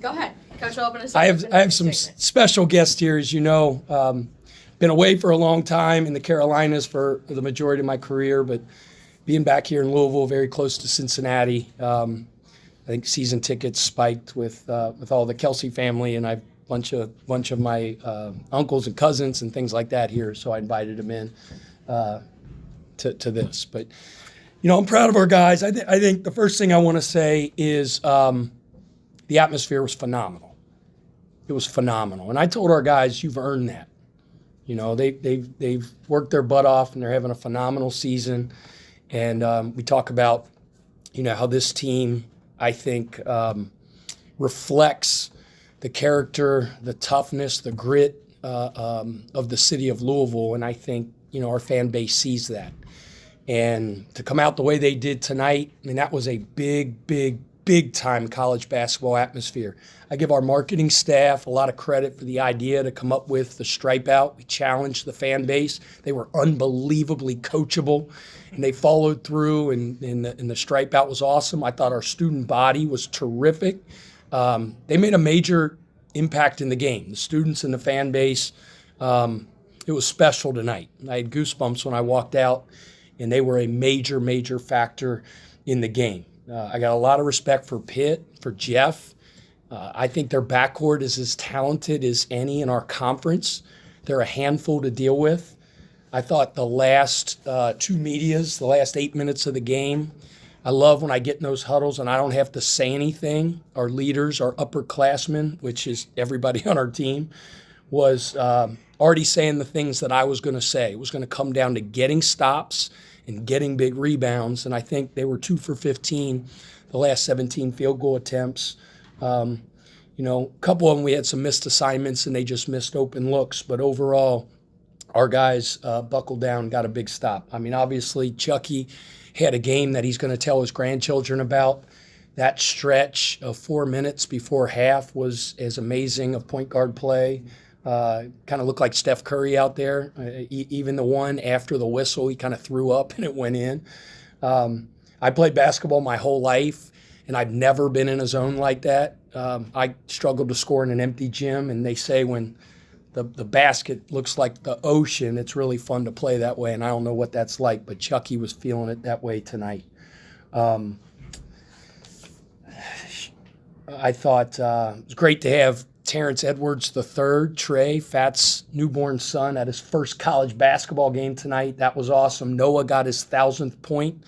Go ahead. Coach will open us up. I have some special guests here, as you know. Been away for a long time in the Carolinas for the majority of my career, but being back here in Louisville, very close to Cincinnati, I think season tickets spiked with all the Kelsey family, and I've a bunch of my uncles and cousins and things like that here, so I invited them in to this. But I'm proud of our guys. I think the first thing I want to say is the atmosphere was phenomenal. It was phenomenal, and I told our guys, you've earned that. They've worked their butt off, and they're having a phenomenal season. And we talk about, how this team, I think, reflects the character, the toughness, the grit of the city of Louisville. And I think, our fan base sees that. And to come out the way they did tonight, that was a big time college basketball atmosphere. I give our marketing staff a lot of credit for the idea to come up with the stripe out. We challenged the fan base. They were unbelievably coachable, and they followed through, and the stripe out was awesome. I thought our student body was terrific. They made a major impact in the game, the students and the fan base. It was special tonight. I had goosebumps when I walked out, and they were a major factor in the game. I got a lot of respect for Pitt, for Jeff. I think their backcourt is as talented as any in our conference. They're a handful to deal with. I thought the last two medias, the last 8 minutes of the game, I love when I get in those huddles and I don't have to say anything. Our leaders, our upperclassmen, which is everybody on our team, was already saying the things that I was going to say. It was going to come down to getting stops and getting big rebounds, and I think they were 2 for 15, the last 17 field goal attempts. A couple of them we had some missed assignments and they just missed open looks, but overall, our guys buckled down and got a big stop. Obviously, Chucky had a game that he's going to tell his grandchildren about. That stretch of 4 minutes before half was as amazing of point guard play. Kind of looked like Steph Curry out there. Even the one after the whistle, he kind of threw up and it went in. I played basketball my whole life, and I've never been in a zone like that. I struggled to score in an empty gym, and they say when the basket looks like the ocean, it's really fun to play that way, and I don't know what that's like, but Chucky was feeling it that way tonight. I thought it was great to have Terrence Edwards III, Trey, Fat's newborn son, at his first college basketball game tonight. That was awesome. Noah got his 1,000th point.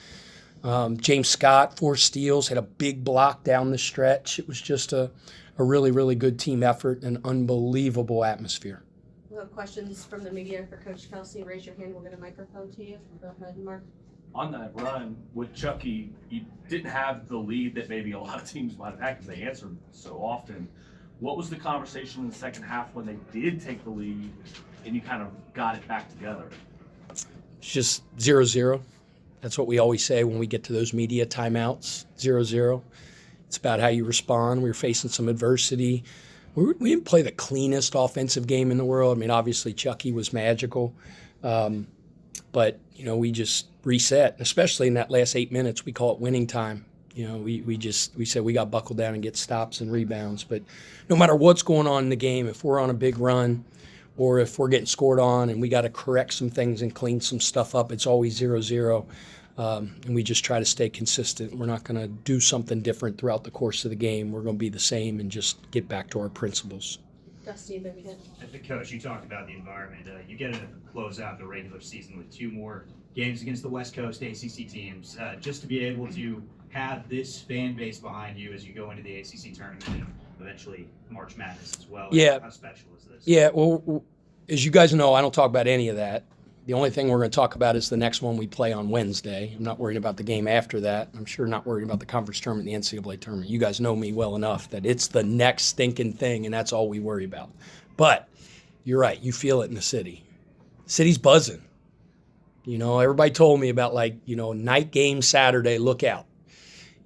James Scott, 4 steals, had a big block down the stretch. It was just a really good team effort and unbelievable atmosphere. We'll have questions from the media for Coach Kelsey. Raise your hand. We'll get a microphone to you. Go ahead, Mark. On that run with Chucky, you didn't have the lead that maybe a lot of teams might have had because they answered so often. What was the conversation in the second half when they did take the lead and you kind of got it back together? It's just 0-0. That's what we always say when we get to those media timeouts, 0-0. It's about how you respond. We were facing some adversity. We didn't play the cleanest offensive game in the world. obviously Chucky was magical. But, we just reset, especially in that last 8 minutes. We call it winning time. We said we got buckled down and get stops and rebounds. But no matter what's going on in the game, if we're on a big run or if we're getting scored on and we got to correct some things and clean some stuff up, it's always 0-0. And we just try to stay consistent. We're not going to do something different throughout the course of the game. We're going to be the same and just get back to our principles. Dusty, maybe. I think, Coach, you talked about the environment. You get to close out the regular season with 2 more games against the West Coast ACC teams. Just to be able to have this fan base behind you as you go into the ACC tournament and eventually March Madness as well. Yeah. How special is this? Yeah, well, as you guys know, I don't talk about any of that. The only thing we're going to talk about is the next one we play on Wednesday. I'm not worried about the game after that. I'm sure not worried about the conference tournament, the NCAA tournament. You guys know me well enough that it's the next stinking thing, and that's all we worry about. But you're right. You feel it in the city. The city's buzzing. Everybody told me about night game Saturday, look out.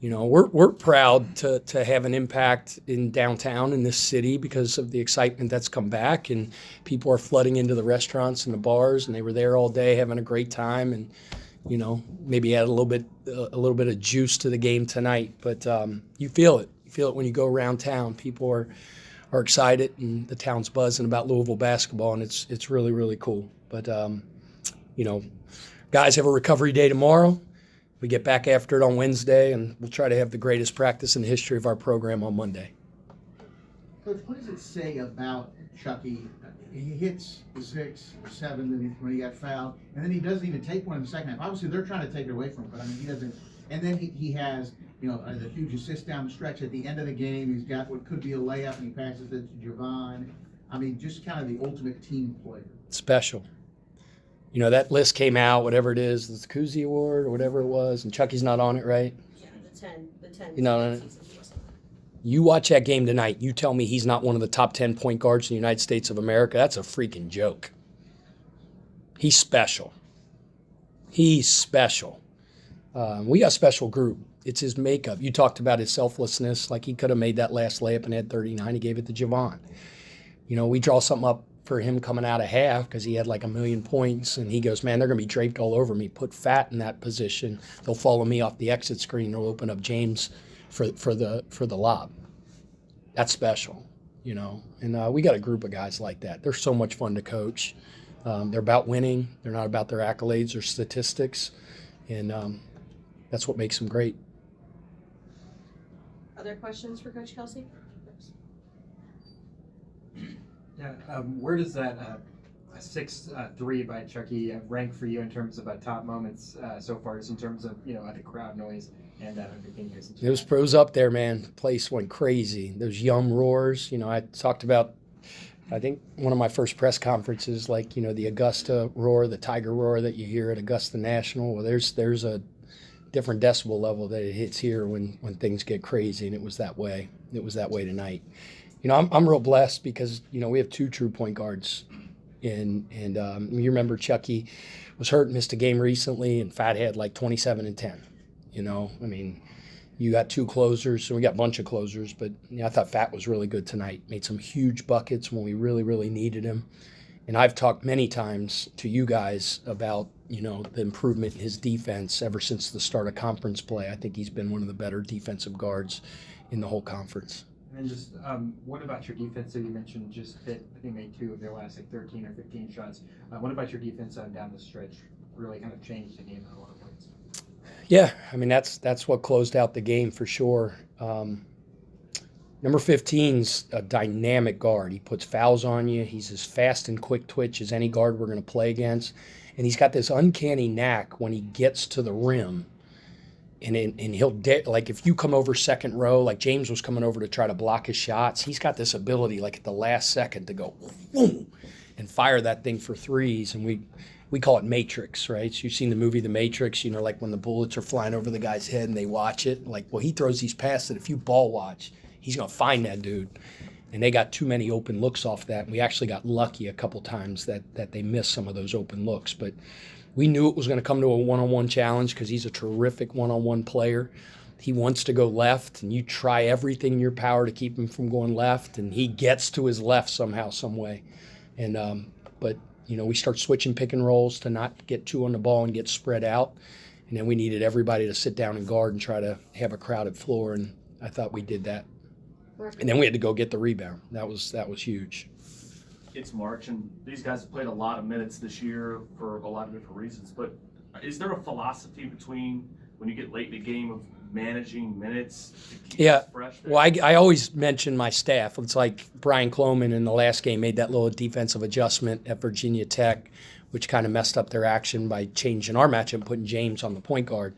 We're proud to have an impact in downtown in this city because of the excitement that's come back, and people are flooding into the restaurants and the bars, and they were there all day having a great time. And maybe add a little bit of juice to the game tonight. But you feel it. You feel it when you go around town. People are excited, and the town's buzzing about Louisville basketball, and it's really, really cool. But, guys have a recovery day tomorrow. We get back after it on Wednesday, and we'll try to have the greatest practice in the history of our program on Monday. Coach, what does it say about Chucky? He hits the 6 or 7 when he got fouled, and then he doesn't even take one in the second half. Obviously, they're trying to take it away from him, but he doesn't. And then he has, the huge assist down the stretch at the end of the game. He's got what could be a layup, and he passes it to Javon. Just kind of the ultimate team player. Special. That list came out, whatever it is, the Cousy Award or whatever it was, and Chucky's not on it, right? Yeah, the 10. You watch that game tonight, you tell me he's not one of the top 10 point guards in the United States of America. That's a freaking joke. He's special. He's special. We got a special group. It's his makeup. You talked about his selflessness. Like, he could have made that last layup and had 39. He gave it to Javon. We draw something up for him coming out of half because he had like 1 million points, and he goes, man, they're going to be draped all over me. Put Fat in that position. They'll follow me off the exit screen. They'll open up James for the lob. That's special, And we got a group of guys like that. They're so much fun to coach. They're about winning. They're not about their accolades or statistics, and that's what makes them great. Other questions for Coach Kelsey? Yeah, where does that 6-3 by Chucky rank for you in terms of top moments so far, just in terms of the crowd noise and everything? It was up there, man. The place went crazy. Those yum roars. I talked about, I think one of my first press conferences, the Augusta roar, the Tiger roar that you hear at Augusta National. Well, there's a different decibel level that it hits here when things get crazy, and it was that way. It was that way tonight. I'm real blessed because, we have 2 true point guards. And you remember Chucky was hurt, missed a game recently, and Fat had 27 and 10. You got 2 closers, and we got a bunch of closers, but I thought Fat was really good tonight. Made some huge buckets when we really, really needed him. And I've talked many times to you guys about, the improvement in his defense ever since the start of conference play. I think he's been one of the better defensive guards in the whole conference. And just what about your defense? So you mentioned just Pitt, I think made 2 of their last 13 or 15 shots. What about your defense down the stretch? Really kind of changed the game in a lot of ways. Yeah, that's what closed out the game for sure. Number 15's a dynamic guard. He puts fouls on you. He's as fast and quick twitch as any guard we're going to play against. And he's got this uncanny knack when he gets to the rim. And he'll, if you come over second row, like James was coming over to try to block his shots, he's got this ability, at the last second, to go boom and fire that thing for threes. And we call it Matrix, right? So you've seen the movie The Matrix, when the bullets are flying over the guy's head and they watch it. He throws these passes that if you ball watch, he's going to find that dude. And they got too many open looks off that. And we actually got lucky a couple times that they missed some of those open looks. But we knew it was going to come to a one-on-one challenge because he's a terrific one-on-one player. He wants to go left, and you try everything in your power to keep him from going left, and he gets to his left somehow, some way. And but we start switching pick and rolls to not get 2 on the ball and get spread out. And then we needed everybody to sit down and guard and try to have a crowded floor, and I thought we did that. And then we had to go get the rebound. That was huge. It's March, and these guys have played a lot of minutes this year for a lot of different reasons. But is there a philosophy between when you get late in the game of managing minutes to keep it fresh there? Well, I always mention my staff. It's like Brian Cloman in the last game made that little defensive adjustment at Virginia Tech, which kind of messed up their action by changing our matchup and putting James on the point guard.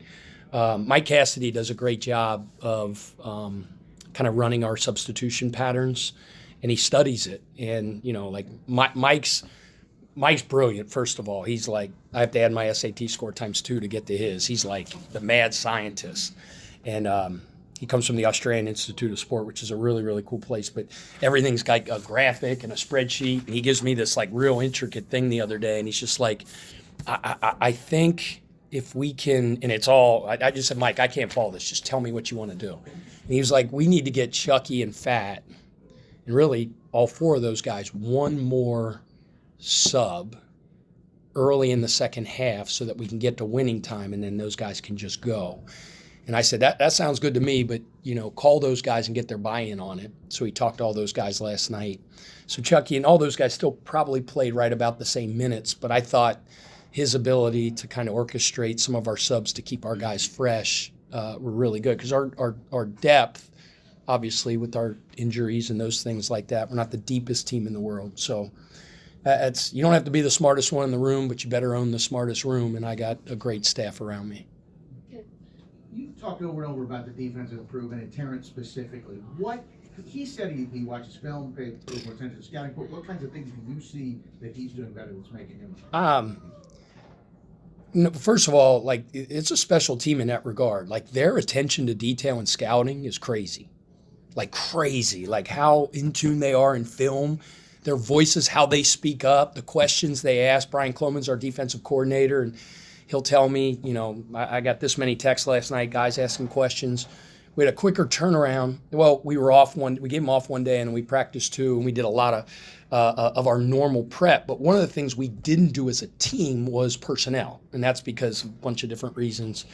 Mike Cassidy does a great job of kind of running our substitution patterns, and he studies it. And, Mike's brilliant, first of all. He's I have to add my SAT score ×2 to get to his. He's like the mad scientist. And he comes from the Australian Institute of Sport, which is a really, really cool place. But everything's got a graphic and a spreadsheet. And he gives me this real intricate thing the other day. And he's just I think if we can, and it's all, I just said, Mike, I can't follow this. Just tell me what you want to do. And he was like, we need to get Chucky and Fat, and really all 4 of those guys, one more sub early in the second half so that we can get to winning time, and then those guys can just go. And I said, that sounds good to me, but, call those guys and get their buy-in on it. So he talked to all those guys last night. So Chucky and all those guys still probably played right about the same minutes, but I thought his ability to kind of orchestrate some of our subs to keep our guys fresh were really good, because our depth, obviously, with our injuries and those things like that, we're not the deepest team in the world. So you don't have to be the smartest one in the room, but you better own the smartest room, and I got a great staff around me. You've talked over and over about the defensive improvement and Terrence specifically. He said he watches film, pays more attention to scouting. What kinds of things do you see that he's doing better that's making him? No, first of all, it's a special team in that regard. Their attention to detail and scouting is crazy. Crazy. How in tune they are in film, their voices, how they speak up, the questions they ask. Brian Cloman's our defensive coordinator, and he'll tell me, I got this many texts last night, guys asking questions. We had a quicker turnaround. Well, we gave them off one day, and we practiced two, and we did a lot of our normal prep. But one of the things we didn't do as a team was personnel, and that's because of a bunch of different reasons.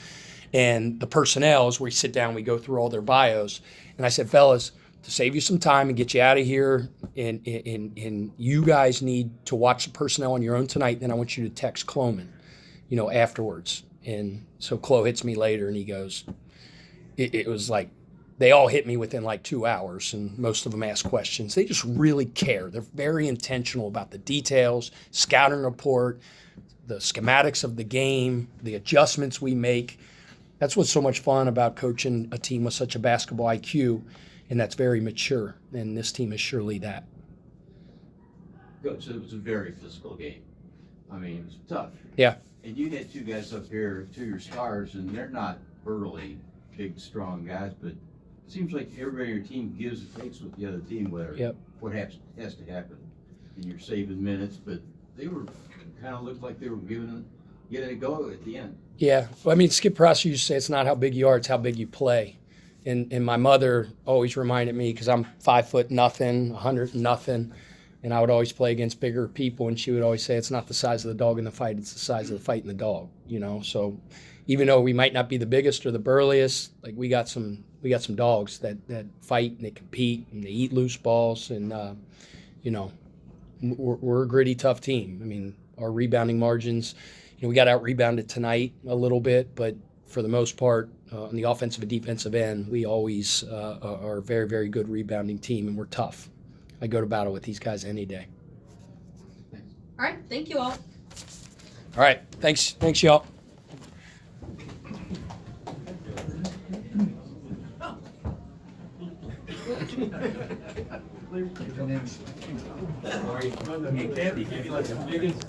And the personnel is where we sit down, we go through all their bios. And I said, fellas, to save you some time and get you out of here, and you guys need to watch the personnel on your own tonight, then I want you to text Cloman, afterwards. And so Chloe hits me later, and he goes, it was like they all hit me within 2 hours, and most of them ask questions. They just really care. They're very intentional about the details, scouting report, the schematics of the game, the adjustments we make. That's what's so much fun about coaching a team with such a basketball IQ, and that's very mature, and this team is surely that. Coach, it was a very physical game. I mean, it was tough. Yeah. And you had two guys up here, two of your stars, and they're not burly, big, strong guys, but it seems like everybody on your team gives and takes with the other team, what has to happen. And you're saving minutes, but they were kind of looked like they were getting it a go at the end. Yeah. Well, Skip Prosser used to say it's not how big you are, it's how big you play. And my mother always reminded me, because I'm 5'0" nothing, 100 nothing, and I would always play against bigger people, and she would always say it's not the size of the dog in the fight, it's the size of the fight in the dog. So even though we might not be the biggest or the burliest, we got some dogs that fight and they compete and they eat loose balls, and we're a gritty, tough team. Our rebounding margins, we got out rebounded tonight a little bit, but for the most part, on the offensive and defensive end, we always are a very, very good rebounding team, and we're tough. I go to battle with these guys any day. All right, thank you all. All right, thanks y'all. Candy, give you the biggest,